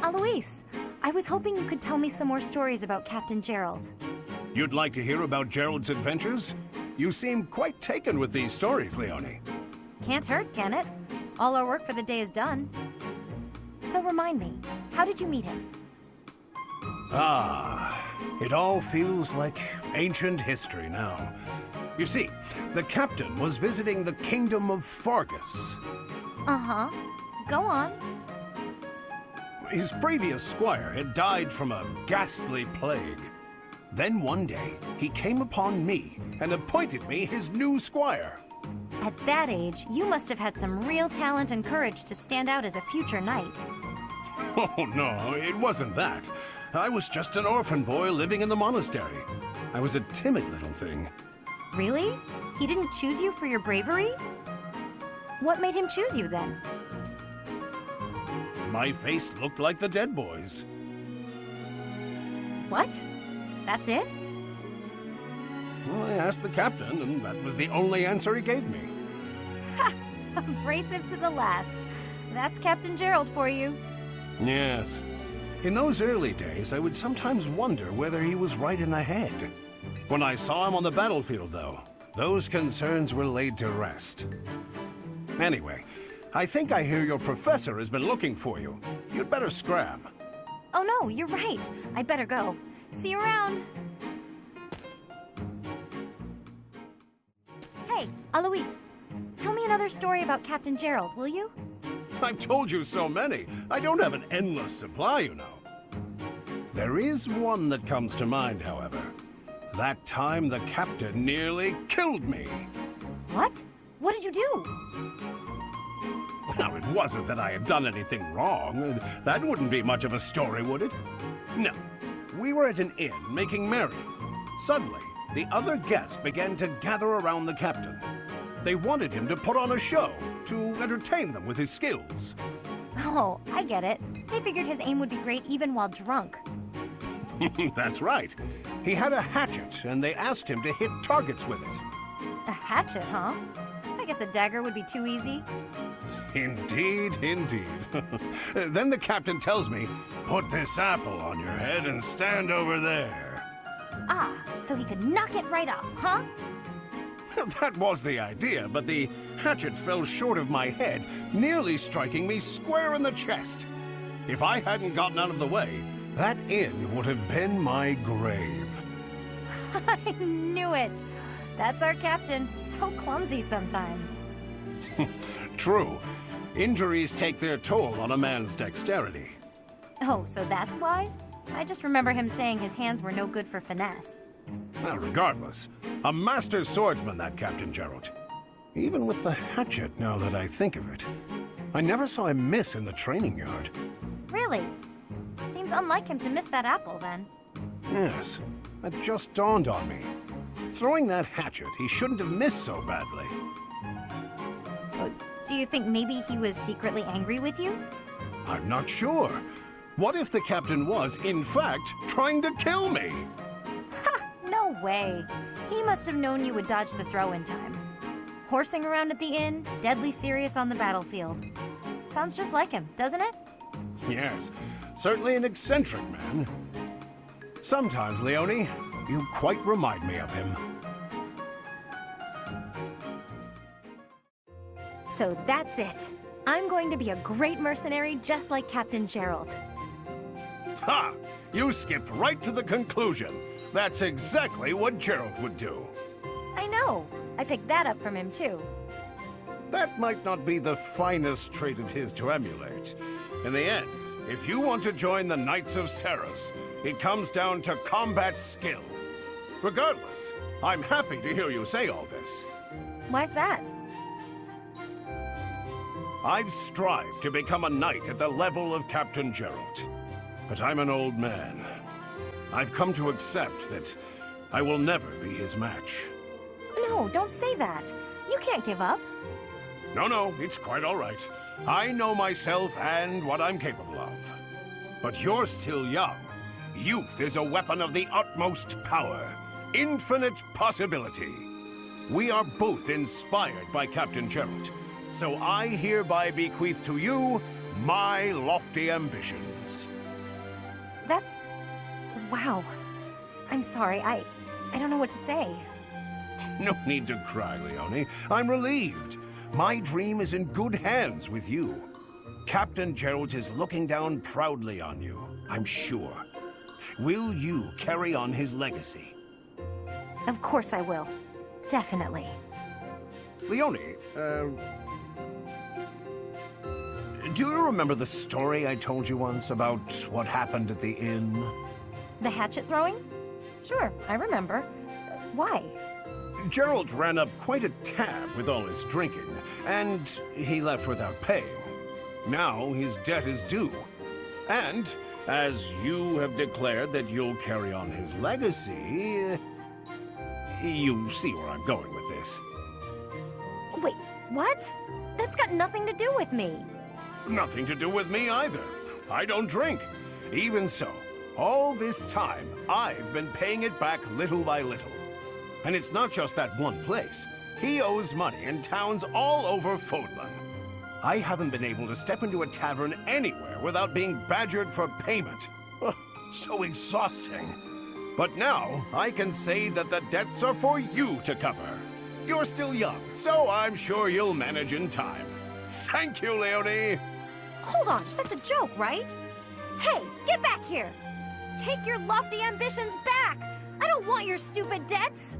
Alois, I was hoping you could tell me some more stories about Captain Gerald. You'd like to hear about Gerald's adventures? You seem quite taken with these stories, Leonie. Can't hurt, can it? All our work for the day is done. So remind me, how did you meet him? It all feels like ancient history now. You see, the captain was visiting the kingdom of Fargus. Uh-huh. Go on. His previous squire had died from a ghastly plague. Then one day, he came upon me and appointed me his new squire. At that age, you must have had some real talent and courage to stand out as a future knight. Oh, no, it wasn't that. I was just an orphan boy living in the monastery. I was a timid little thing. Really? He didn't choose you for your bravery? What made him choose you then? My face looked like the dead boys. What? That's it? Well, I asked the captain, and that was the only answer he gave me. Ha! Abrasive to the last. That's Captain Gerald for you. Yes. In those early days, I would sometimes wonder whether he was right in the head. When I saw him on the battlefield, though, those concerns were laid to rest. Anyway, I think I hear your professor has been looking for you. You'd better scram. Oh no, you're right. I'd better go. See you around. Hey, Alois. Tell me another story about Captain Gerald, will you? I've told you so many. I don't have an endless supply, you know. There is one that comes to mind, however. That time the captain nearly killed me. What? What did you do? Now, it wasn't that I had done anything wrong. That wouldn't be much of a story, would it? No. We were at an inn making merry. Suddenly, the other guests began to gather around the captain. They wanted him to put on a show to entertain them with his skills. Oh, I get it. They figured his aim would be great even while drunk. That's right. He had a hatchet, and they asked him to hit targets with it. A hatchet, huh? I guess a dagger would be too easy. Indeed, indeed. Then the captain tells me, "Put this apple on your head and stand over there." Ah, so he could knock it right off, huh? That was the idea, but the hatchet fell short of my head, nearly striking me square in the chest. If I hadn't gotten out of the way, that inn would have been my grave. I knew it. That's our captain. So clumsy sometimes. True. Injuries take their toll on a man's dexterity. Oh, so that's why? I just remember him saying his hands were no good for finesse. Well, regardless, a master swordsman, that Captain Gerald. Even with the hatchet, now that I think of it. I never saw him miss in the training yard. Really? Seems unlike him to miss that apple, then. Yes, that just dawned on me. Throwing that hatchet, he shouldn't have missed so badly. Do you think maybe he was secretly angry with you? I'm not sure. What if the captain was, in fact, trying to kill me? Ha! No way. He must have known you would dodge the throw in time. Horsing around at the inn, deadly serious on the battlefield. Sounds just like him, doesn't it? Yes, certainly an eccentric man. Sometimes, Leonie, you quite remind me of him. So that's it. I'm going to be a great mercenary just like Captain Gerald. Ha! You skipped right to the conclusion. That's exactly what Gerald would do. I know. I picked that up from him, too. That might not be the finest trait of his to emulate. In the end, if you want to join the Knights of Ceres, it comes down to combat skill. Regardless, I'm happy to hear you say all this. Why's that? I've strived to become a knight at the level of Captain Gerald. But I'm an old man. I've come to accept that I will never be his match. No, don't say that. You can't give up. No, it's quite all right. I know myself and what I'm capable of. But you're still young. Youth is a weapon of the utmost power. Infinite possibility. We are both inspired by Captain Gerald, so I hereby bequeath to you my lofty ambitions. That's... wow. I'm sorry, I don't know what to say. No need to cry, Leonie. I'm relieved. My dream is in good hands with you. Captain Gerald is looking down proudly on you, I'm sure. Will you carry on his legacy? Of course I will. Definitely. Leonie, do you remember the story I told you once about what happened at the inn? The hatchet throwing? Sure, I remember. Why? Gerald ran up quite a tab with all his drinking, and he left without paying. Now his debt is due. And, as you have declared that you'll carry on his legacy, you see where I'm going with this. Wait, what? That's got nothing to do with me. Nothing to do with me either. I don't drink. Even so, all this time, I've been paying it back little by little. And it's not just that one place. He owes money in towns all over Fodlan. I haven't been able to step into a tavern anywhere without being badgered for payment. Ugh, so exhausting. But now, I can say that the debts are for you to cover. You're still young, so I'm sure you'll manage in time. Thank you, Leonie! Hold on, that's a joke, right? Hey, get back here! Take your lofty ambitions back! I don't want your stupid debts!